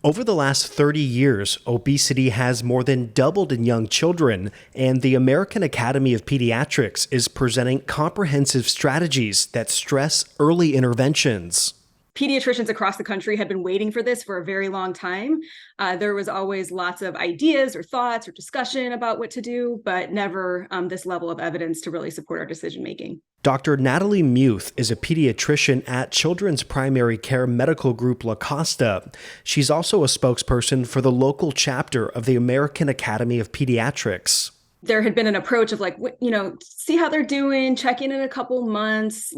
Over the last 30 years, obesity has more than doubled in young children, and the American Academy of Pediatrics is presenting comprehensive strategies that stress early interventions. Pediatricians across the country had been waiting for this for a very long time. There was always lots of ideas or thoughts or discussion about what to do, but never this level of evidence to really support our decision making. Dr. Natalie Muth is a pediatrician at Children's Primary Care Medical Group La Costa. She's also a spokesperson for the local chapter of the American Academy of Pediatrics. There had been an approach of see how they're doing, check in a couple months,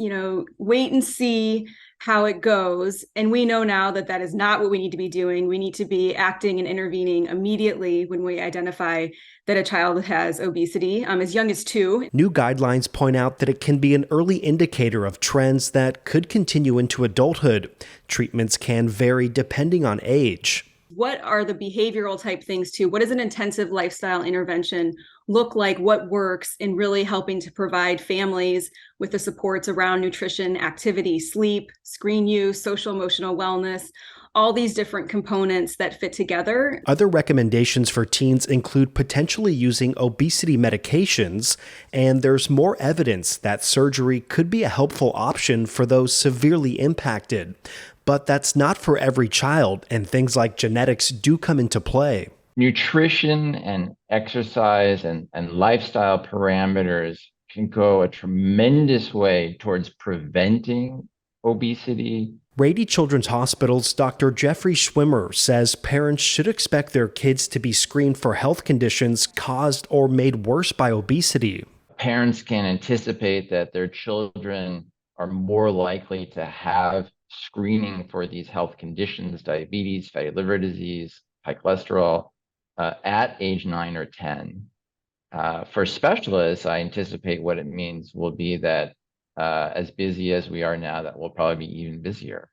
wait and see how it goes. And we know now that that is not what we need to be doing. We need to be acting and intervening immediately when we identify that a child has obesity, as young as 2. New guidelines point out that it can be an early indicator of trends that could continue into adulthood. Treatments can vary depending on age. What are the behavioral type things too? What does an intensive lifestyle intervention look like? What works in really helping to provide families with the supports around nutrition, activity, sleep, screen use, social emotional wellness, all these different components that fit together. Other recommendations for teens include potentially using obesity medications, and there's more evidence that surgery could be a helpful option for those severely impacted. But that's not for every child, and things like genetics do come into play. Nutrition and exercise and lifestyle parameters can go a tremendous way towards preventing obesity. Rady Children's Hospital's Dr. Jeffrey Schwimmer says parents should expect their kids to be screened for health conditions caused or made worse by obesity. Parents can anticipate that their children are more likely to have screening for these health conditions, diabetes, fatty liver disease, high cholesterol, at age 9 or 10. For specialists, I anticipate what it means will be that as busy as we are now, that we'll probably be even busier.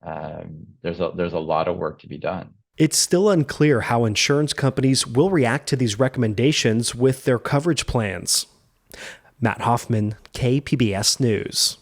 There's a lot of work to be done. It's still unclear how insurance companies will react to these recommendations with their coverage plans. Matt Hoffman, KPBS News.